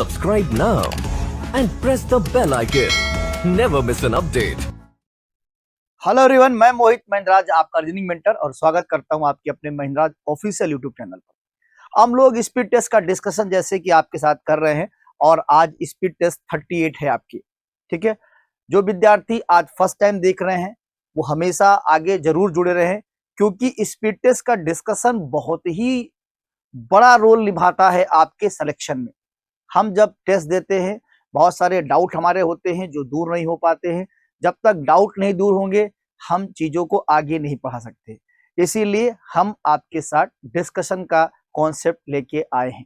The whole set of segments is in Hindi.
Subscribe now and press the bell icon. Never miss an update. Hello everyone, मैं मोहित महिंद्राज, आपका रीजनिंग मेंटर, और स्वागत करता हूं आपके अपने महिंद्राज ऑफिशियल यूट्यूब चैनल पर। हम लोग स्पीड टेस्ट का डिस्कशन जैसे कि आपके साथ कर रहे हैं, और आज स्पीड टेस्ट 38 है आपकी। ठीक है, जो विद्यार्थी आज फर्स्ट टाइम देख रहे हैं वो हमेशा आगे जरूर जुड़े रहें, क्योंकि स्पीड टेस्ट का डिस्कशन बहुत ही बड़ा रोल निभाता है आपके सिलेक्शन में। हम जब टेस्ट देते हैं बहुत सारे डाउट हमारे होते हैं जो दूर नहीं हो पाते हैं। जब तक डाउट नहीं दूर होंगे हम चीजों को आगे नहीं बढ़ा सकते। इसीलिए हम आपके साथ डिस्कशन का कॉन्सेप्ट लेके आए हैं।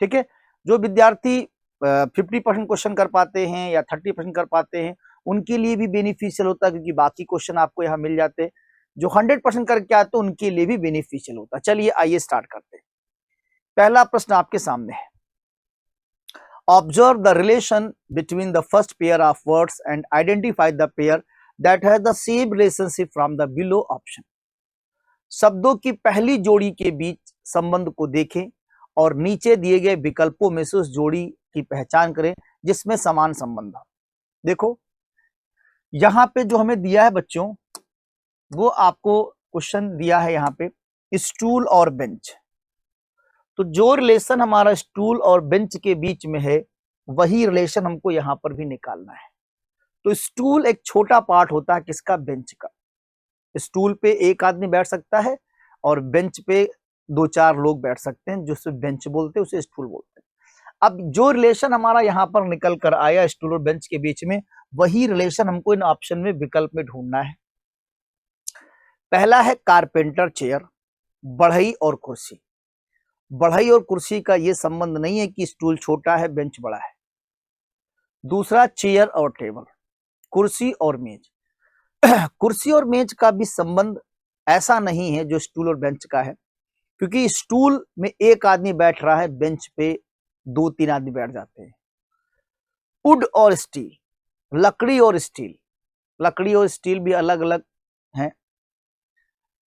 ठीक है, जो विद्यार्थी 50% क्वेश्चन कर पाते हैं या 30% कर पाते हैं उनके लिए भी बेनिफिशियल होता है, क्योंकि बाकी क्वेश्चन आपको यहाँ मिल जाते हैं। जो 100% करके आते हैं उनके लिए भी बेनिफिशियल होता है। चलिए आइए स्टार्ट करते हैं। पहला प्रश्न आपके सामने है। Observe the relation between the first pair of words and identify the pair that has the same relationship from the below option. शब्दों की पहली जोड़ी के बीच संबंध को देखें और नीचे दिए गए विकल्पों में से उस जोड़ी की पहचान करें जिसमें समान संबंध हो। देखो यहाँ पे जो हमें दिया है बच्चों, वो आपको क्वेश्चन दिया है यहाँ पे स्टूल और बेंच। तो जो रिलेशन हमारा स्टूल और बेंच के बीच में है वही रिलेशन हमको यहां पर भी निकालना है। तो स्टूल एक छोटा पार्ट होता है किसका? बेंच का। स्टूल पे एक आदमी बैठ सकता है और बेंच पे 2-4 लोग बैठ सकते हैं, जिसे बेंच बोलते हैं, उसे स्टूल बोलते हैं। अब जो रिलेशन हमारा यहां पर निकल कर आया स्टूल और बेंच के बीच में, वही रिलेशन हमको इन ऑप्शन में विकल्प में ढूंढना है। पहला है कारपेंटर चेयर, बढ़ई और कुर्सी। बढ़ई और कुर्सी का ये संबंध नहीं है कि स्टूल छोटा है बेंच बड़ा है। दूसरा चेयर और टेबल, कुर्सी और मेज। कुर्सी और मेज का भी संबंध ऐसा नहीं है जो स्टूल और बेंच का है, क्योंकि स्टूल में एक आदमी बैठ रहा है, बेंच पे 2-3 आदमी बैठ जाते हैं। वुड और स्टील, लकड़ी और स्टील। लकड़ी और स्टील भी अलग अलग हैं।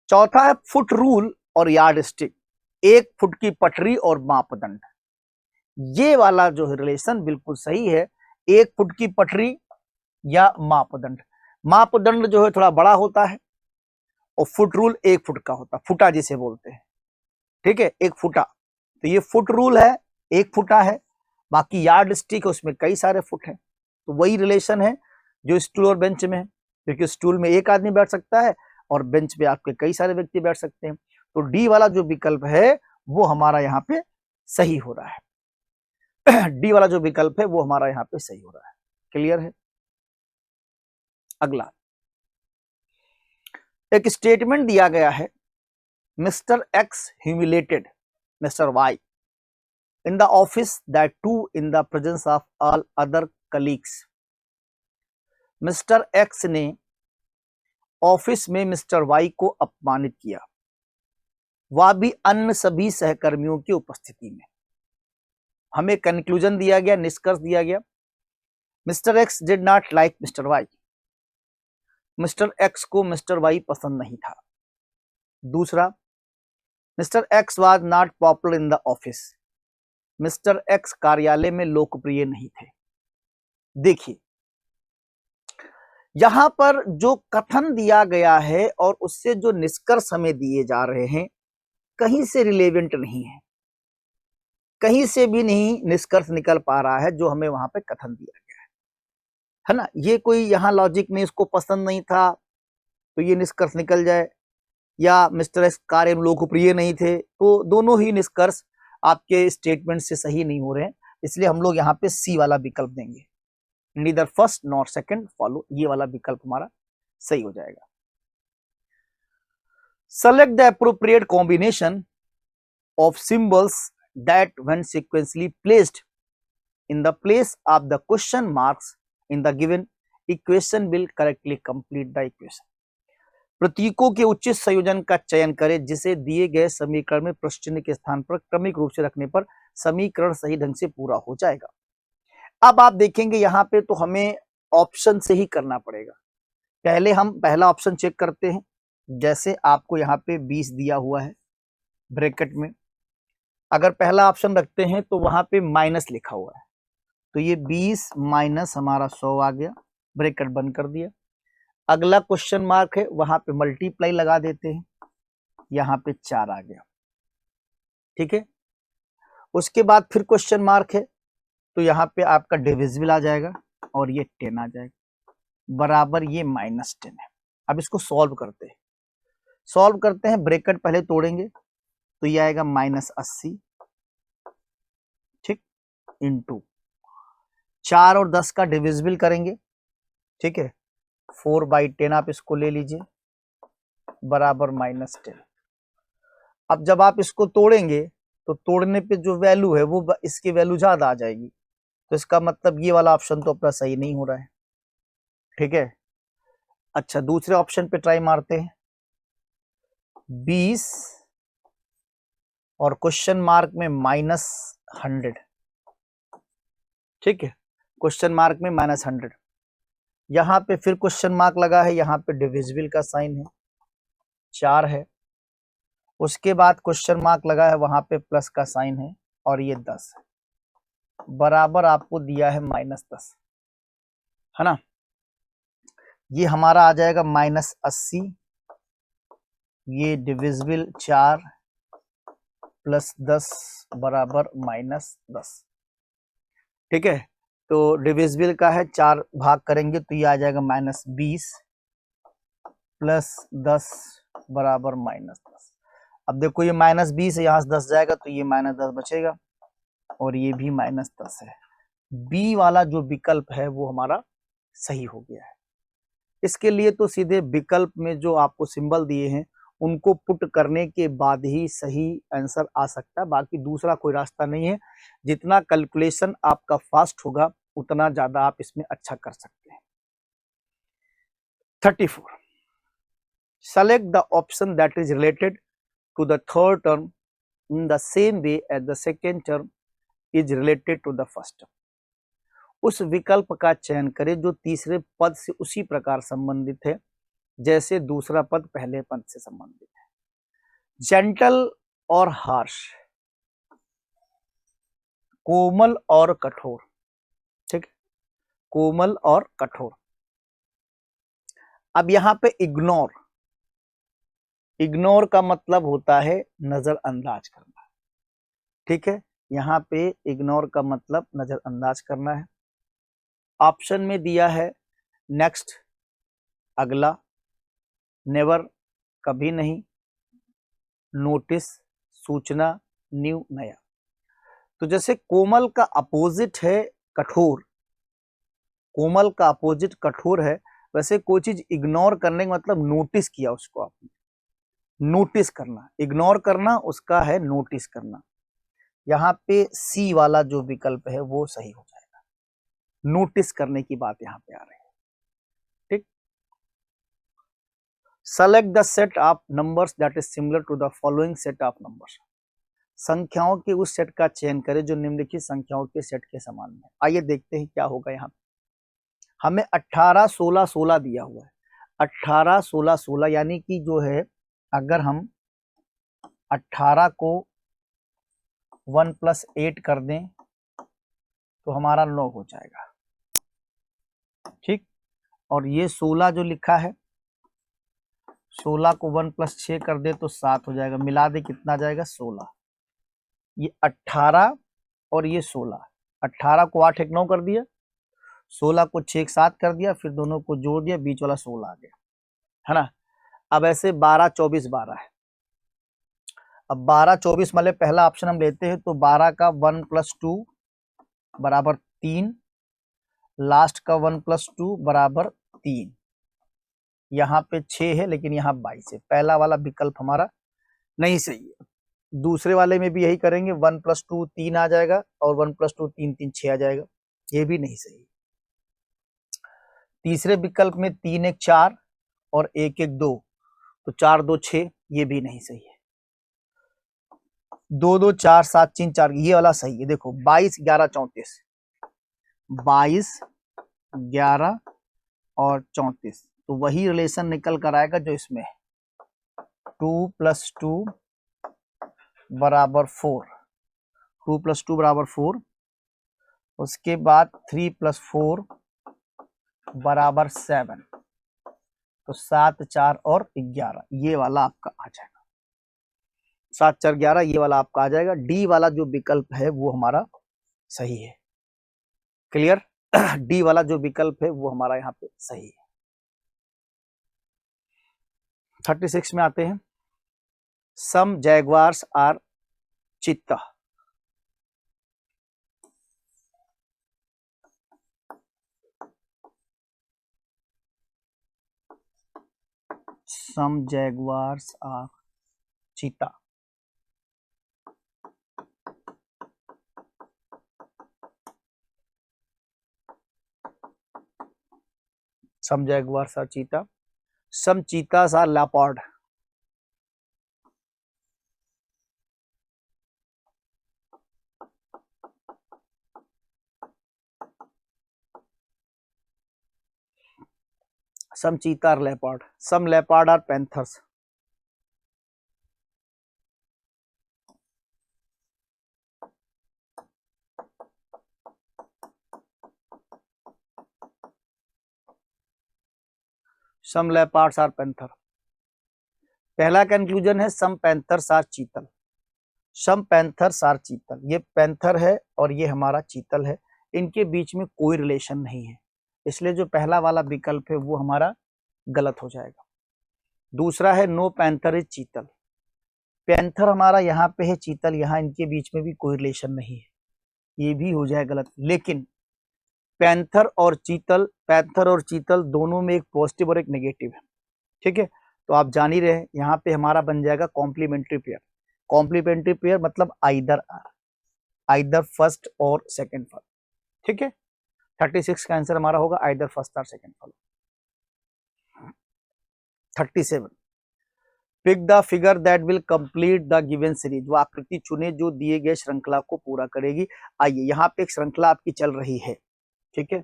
चौथा है फुट रूल और यार्ड स्टिक, 1 फुट की पटरी और मापदंड। ये वाला जो रिलेशन बिल्कुल सही है, 1 फुट की पटरी या मापदंड। मापदंड जो है थोड़ा बड़ा होता है और फुट रूल 1 फुट का होता है, फुटा जिसे बोलते हैं। ठीक है, 1 फुटा। तो ये फुट रूल है, 1 फुटा है। बाकी यार्ड स्टिक है, उसमें कई सारे फुट हैं। तो वही रिलेशन है जो स्टूल और बेंच में है, क्योंकि स्टूल में एक आदमी बैठ सकता है और बेंच पे आपके कई सारे व्यक्ति बैठ सकते हैं। तो डी वाला जो विकल्प है वो हमारा यहाँ पे सही हो रहा है। डी वाला जो विकल्प है वो हमारा यहाँ पे सही हो रहा है। क्लियर है? अगला एक स्टेटमेंट दिया गया है, mister X humiliated mister Y in the office that too in the presence of all other colleagues. Mister X ने ऑफिस में मिस्टर वाई को अपमानित किया, वह भी अन्य सभी सहकर्मियों की उपस्थिति में। हमें कंक्लूजन दिया गया, निष्कर्ष दिया गया, mister X did not like mister Y. Mister X को मिस्टर वाई पसंद नहीं था। दूसरा, mister X was not popular in the office. मिस्टर एक्स कार्यालय में लोकप्रिय नहीं थे। देखिए यहां पर जो कथन दिया गया है और उससे जो निष्कर्ष हमें दिए जा रहे हैं कहीं से रिलेवेंट नहीं है, कहीं से भी नहीं निष्कर्ष निकल पा रहा है जो हमें वहां पे कथन दिया गया है ना। ये कोई यहाँ लॉजिक में इसको पसंद नहीं था तो ये निष्कर्ष निकल जाए, या मिस्टर एक्स कार्य में लोकप्रिय नहीं थे, तो दोनों ही निष्कर्ष आपके स्टेटमेंट से सही नहीं हो रहे हैं। इसलिए हम लोग यहाँ पे सी वाला विकल्प देंगे, neither first not second follow. ये वाला विकल्प हमारा सही हो जाएगा। Select the appropriate combination of symbols that when sequentially placed in the place of the question marks in the given equation will correctly complete the equation. प्रतीकों के उचित संयोजन का चयन करें जिसे दिए गए समीकरण में प्रश्न चिन्ह के स्थान पर क्रमिक रूप से रखने पर समीकरण सही ढंग से पूरा हो जाएगा। अब आप देखेंगे यहाँ पे तो हमें ऑप्शन से ही करना पड़ेगा। पहले हम पहला ऑप्शन चेक करते हैं। जैसे आपको यहाँ पे 20 दिया हुआ है ब्रैकेट में, अगर पहला ऑप्शन रखते हैं तो वहां पे माइनस लिखा हुआ है, तो ये 20 माइनस हमारा 100 आ गया, ब्रैकेट बंद कर दिया। अगला क्वेश्चन मार्क है, वहां पे मल्टीप्लाई लगा देते हैं, यहाँ पे 4 आ गया, ठीक है। उसके बाद फिर क्वेश्चन मार्क है, तो यहाँ पे आपका डिविजिबल आ जाएगा और ये 10 आ जाएगा, बराबर ये -10 है। अब इसको सॉल्व करते हैं, ब्रैकेट पहले तोड़ेंगे तो ये आएगा -80, ठीक, इंटू 4 और 10 का डिविजिबल करेंगे, ठीक है, 4/10 आप इसको ले लीजिए, बराबर -10। अब जब आप इसको तोड़ेंगे तो तोड़ने पे जो वैल्यू है वो इसकी वैल्यू ज्यादा आ जाएगी, तो इसका मतलब ये वाला ऑप्शन तो अपना सही नहीं हो रहा है, ठीक है। अच्छा, दूसरे ऑप्शन पे ट्राई मारते हैं, 20 और क्वेश्चन मार्क में -100, ठीक है, क्वेश्चन मार्क में -100। यहाँ पे फिर क्वेश्चन मार्क लगा है, यहाँ पे डिविजिबल का साइन है, 4 है। उसके बाद क्वेश्चन मार्क लगा है, वहां पे प्लस का साइन है और ये 10 है, बराबर आपको दिया है -10, है ना। ये हमारा आ जाएगा -80, ये डिविजिबल 4 प्लस 10 बराबर -10, ठीक है। तो डिविजिबल का है, 4 भाग करेंगे तो ये आ जाएगा -20 प्लस 10 बराबर -10। अब देखो ये -20 है, यहाँ से 10 जाएगा तो ये -10 बचेगा और ये भी -10 है। बी वाला जो विकल्प है वो हमारा सही हो गया है। इसके लिए तो सीधे विकल्प में जो आपको सिंबल दिए हैं उनको पुट करने के बाद ही सही आंसर आ सकता है, बाकी दूसरा कोई रास्ता नहीं है। जितना कैलकुलेशन आपका फास्ट होगा उतना ज्यादा आप इसमें अच्छा कर सकते हैं। 34, select the option that is related to the third term in the same way as the second term is related to the first term। उस विकल्प का चयन करें जो तीसरे पद से उसी प्रकार संबंधित है जैसे दूसरा पद पहले पद से संबंधित है। जेंटल और हार्श, कोमल और कठोर, ठीक, कोमल और कठोर। अब यहां पे इग्नोर, इग्नोर का मतलब होता है नजरअंदाज करना, ठीक है। यहां पे इग्नोर का मतलब नजरअंदाज करना है। ऑप्शन में दिया है नेक्स्ट, अगला, नेवर कभी नहीं, नोटिस सूचना, न्यू नया। तो जैसे कोमल का अपोजिट है कठोर, कोमल का अपोजिट कठोर है, वैसे कोई चीज इग्नोर करने का मतलब नोटिस किया उसको आपने, नोटिस करना, इग्नोर करना उसका है नोटिस करना। यहाँ पे सी वाला जो विकल्प है वो सही हो जाएगा, नोटिस करने की बात यहाँ पे आ रही है, ठीक। Select the set of numbers that is similar to the following set of numbers. संख्याओं के उस सेट का चयन करें जो निम्नलिखित संख्याओं के सेट के समान है। आइए देखते हैं क्या होगा। यहाँ हमें 18 16 16 दिया हुआ है, 18 16 16 यानी कि जो है अगर हम 18 को 1 + 8 कर दें तो हमारा 9 हो जाएगा, ठीक। और ये 16 जो लिखा है, 16 को 1 + 6 कर दे तो 7 हो जाएगा, मिला दे कितना जाएगा 16। ये 18 और ये 16, 18 को 8 1 9 कर दिया, 16 को 6 1 7 कर दिया, फिर दोनों को जोड़ दिया, बीच वाला 16 आ गया, है ना। अब ऐसे 12 24 12 है। अब 12 24 मतलब पहला ऑप्शन हम लेते हैं तो 12 का 1 + 2 बराबर 3, लास्ट का 1 + 2 बराबर 3। यहाँ पे 6 है लेकिन यहाँ 22 है, पहला वाला विकल्प हमारा नहीं सही है। दूसरे वाले में भी यही करेंगे, 1 + 2 3 आ जाएगा और 1 + 2 3 3 6 आ जाएगा, ये भी नहीं सही। तीसरे विकल्प में 3 1 4 और 1 1 2, तो 4 2 6, ये भी नहीं सही है। 2 2 4 7 3 4, ये वाला सही है। देखो 22 11 34, 22 11 और 34, तो वही रिलेशन निकल कर आएगा जो इसमें है, 2 + 2 बराबर 4, 2 + 2 बराबर 4, उसके बाद 3 + 4 बराबर 7, तो 7, 4 और 11, ये वाला आपका आ जाएगा। 7, 4, 11 ये वाला आपका आ जाएगा। डी वाला जो विकल्प है वो हमारा सही है। क्लियर? डी वाला जो विकल्प है वो हमारा यहाँ पे सही है। 36 में आते हैं। सम jaguars are cheetah. Some jaguars are cheetah. Some jaguars are cheetah. Some cheetahs are leopard. Some cheetah are leopard. Some leopard are panthers. Some leopards are panther. पहला कंक्लूजन है सम पैंथर्स आर चीतल। सम पैंथर्स आर चीतल, ये पैंथर है और ये हमारा चीतल है, इनके बीच में कोई रिलेशन नहीं है, इसलिए जो पहला वाला विकल्प है वो हमारा गलत हो जाएगा। दूसरा है नो पैंथर इज चीतल। पैंथर हमारा यहाँ पे है, चीतल यहाँ, इनके बीच में भी कोई रिलेशन नहीं है, ये भी हो जाए गलत। लेकिन पैंथर और चीतल दोनों में एक पॉजिटिव और एक नेगेटिव है। ठीक है, तो आप जान ही रहे हैं यहाँ पे हमारा बन जाएगा कॉम्प्लीमेंट्री पेयर। कॉम्प्लीमेंट्री पेयर मतलब आइदर फर्स्ट और सेकंड फॉलो। ठीक है, 36 का आंसर हमारा होगा आइदर फर्स्ट और second follow. 37 pick the figure that will complete the given series. वो आकृति चुने जो दिए गए श्रृंखला को पूरा करेगी। आइए, यहाँ पे एक श्रृंखला आपकी चल रही है। ठीक है,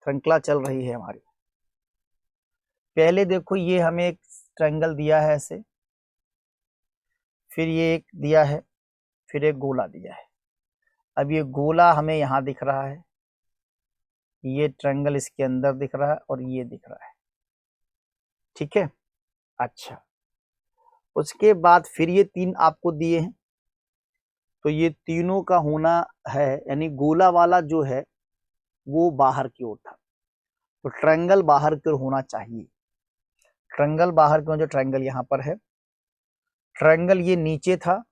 श्रृंखला चल रही है हमारी। पहले देखो, ये हमें एक ट्रायंगल दिया है ऐसे, फिर ये एक दिया है, फिर एक गोला दिया है। अब ये गोला हमें यहाँ दिख रहा है, ये ट्रायंगल इसके अंदर दिख रहा है और ये दिख रहा है। ठीक है, अच्छा, उसके बाद फिर ये 3 आपको दिए हैं, तो ये तीनों का होना है, यानी गोला वाला जो है वो बाहर की ओर था, तो ट्रायंगल बाहर की ओर होना चाहिए। ट्रायंगल बाहर की ओर, जो ट्रायंगल यहाँ पर है, ट्रायंगल ये नीचे था,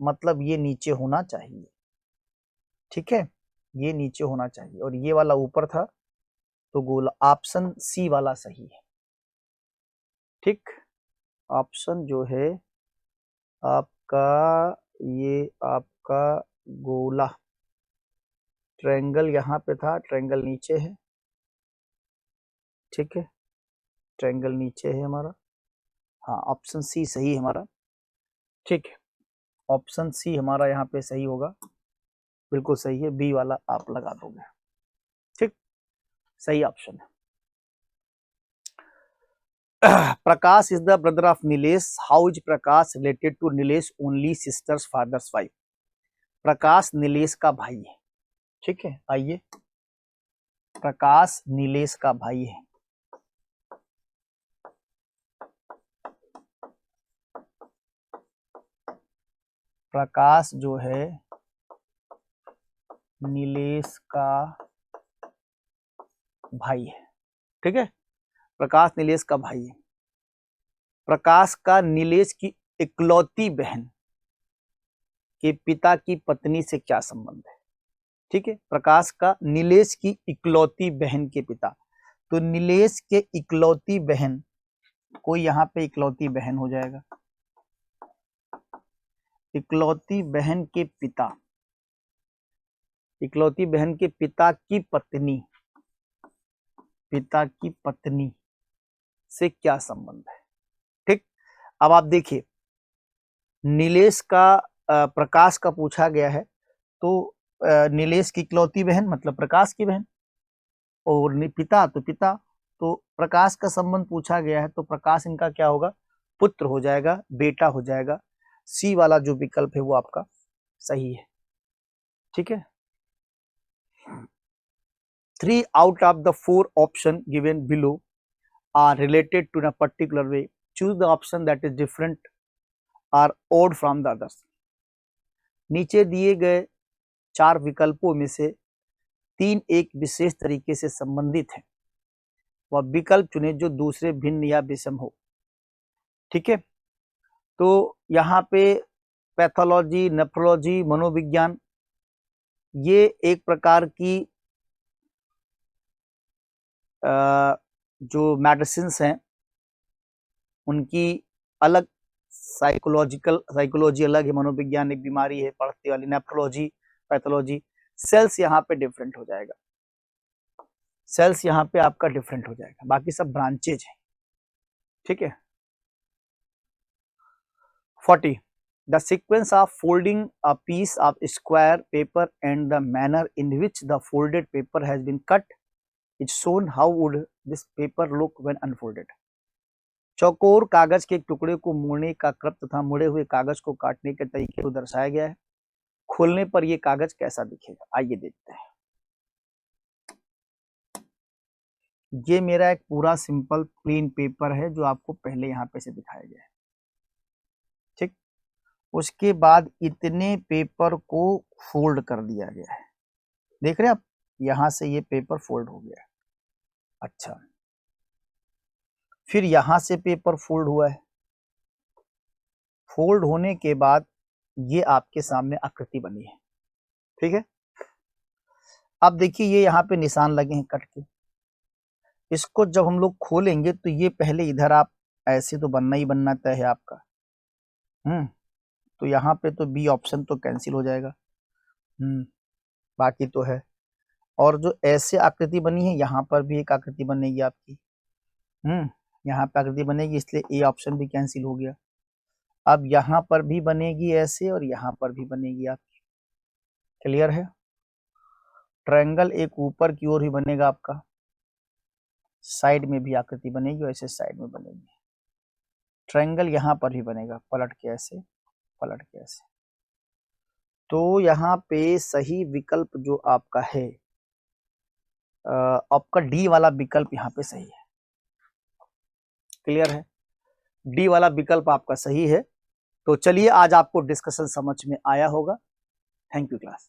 मतलब ये नीचे होना चाहिए। ठीक है, ये नीचे होना चाहिए, और ये वाला ऊपर था, तो गोला ऑप्शन सी वाला सही है। ठीक, ऑप्शन जो है आपका, ये आपका गोला, ट्रायंगल यहाँ पे था, ट्रायंगल नीचे है। ठीक है, ट्रायंगल नीचे है हमारा, हाँ, ऑप्शन सी सही है हमारा। ठीक है, ऑप्शन सी हमारा यहाँ पे सही होगा, बिल्कुल सही है, बी वाला आप लगा दोगे। ठीक, सही ऑप्शन है। Prakash is the brother of Nilesh. How is Prakash related to Nilesh only sister's father's wife. Prakash Nilesh का भाई है। ठीक है, आइए, प्रकाश नीलेश का भाई है। प्रकाश जो है नीलेश का भाई है। ठीक है, प्रकाश नीलेश का भाई है। प्रकाश का नीलेश की इकलौती बहन के पिता की पत्नी से क्या संबंध है। ठीक है, प्रकाश का नीलेश की इकलौती बहन के पिता, तो नीलेश के इकलौती बहन, कोई यहाँ पे इकलौती बहन हो जाएगा, इकलौती बहन के पिता, इकलौती बहन के पिता की पत्नी, पिता की पत्नी से क्या संबंध है। ठीक, अब आप देखिए, नीलेश का प्रकाश का पूछा गया है, तो नीलेश की इकलौती बहन मतलब प्रकाश की बहन, और पिता तो पिता, तो प्रकाश का संबंध पूछा गया है, तो प्रकाश इनका क्या होगा, पुत्र हो जाएगा, बेटा हो जाएगा। सी वाला जो विकल्प है वो आपका सही है। ठीक है, 3 out of the 4 option given below are related to in a particular way. Choose the option that is different or odd from the others. नीचे दिए गए 4 विकल्पों में से 3 एक विशेष तरीके से संबंधित हैं। वह विकल्प चुने जो दूसरे भिन्न या विषम हो। ठीक है, तो यहाँ पे पैथोलॉजी, नेफ्रोलॉजी, मनोविज्ञान, ये एक प्रकार की जो मेडिसिन्स हैं उनकी अलग साइकोलॉजी अलग है, मनोविज्ञान एक बीमारी है पढ़ते वाली, नेफ्रोलॉजी, पैथोलॉजी। सेल्स यहाँ पे डिफरेंट हो जाएगा, सेल्स यहाँ पे आपका डिफरेंट हो जाएगा, बाकी सब ब्रांचेज हैं। ठीक है। 40 the sequence of folding a piece of square paper and the manner in which the folded paper has been cut is shown. How would this paper look when unfolded? चौकोर कागज के एक टुकड़े को मोड़ने का क्रम तथा मुड़े हुए कागज को काटने के तरीके को दर्शाया गया है। खोलने पर यह कागज कैसा दिखेगा, आइए देखते हैं। ये मेरा एक पूरा सिंपल प्लेन पेपर है जो आपको पहले यहाँ पे से दिखाया गया है। ठीक, उसके बाद इतने पेपर को फोल्ड कर दिया गया है, देख रहे हैं आप, यहां से ये पेपर फोल्ड हो गया है। अच्छा, फिर यहां से पेपर फोल्ड हुआ है, फोल्ड होने के बाद ये आपके सामने आकृति बनी है। ठीक है, अब देखिए ये यहाँ पे निशान लगे हैं कट के, इसको जब हम लोग खोलेंगे तो ये पहले इधर आप ऐसे तो बनना ही बनना तय है आपका। तो यहाँ पे तो बी ऑप्शन तो कैंसिल हो जाएगा। बाकी तो है, और जो ऐसे आकृति बनी है यहाँ पर भी एक आकृति बनेगी आपकी। यहाँ पे आकृति बनेगी, इसलिए ए ऑप्शन भी कैंसिल हो गया। अब यहाँ पर भी बनेगी ऐसे और यहाँ पर भी बनेगी आपकी। क्लियर है? ट्रायंगल एक ऊपर की ओर ही बनेगा आपका, साइड में भी आकृति बनेगी और ऐसे साइड में बनेगी। ट्रायंगल यहाँ पर भी बनेगा, पलट के ऐसे, पलट के ऐसे। तो यहाँ पे सही विकल्प जो आपका है, आपका डी वाला विकल्प यहाँ पे सही है। क्लियर है? डी वाला विकल्प आपका सही है। तो चलिए आज आपको डिस्कशन समझ में आया होगा। Thank you class.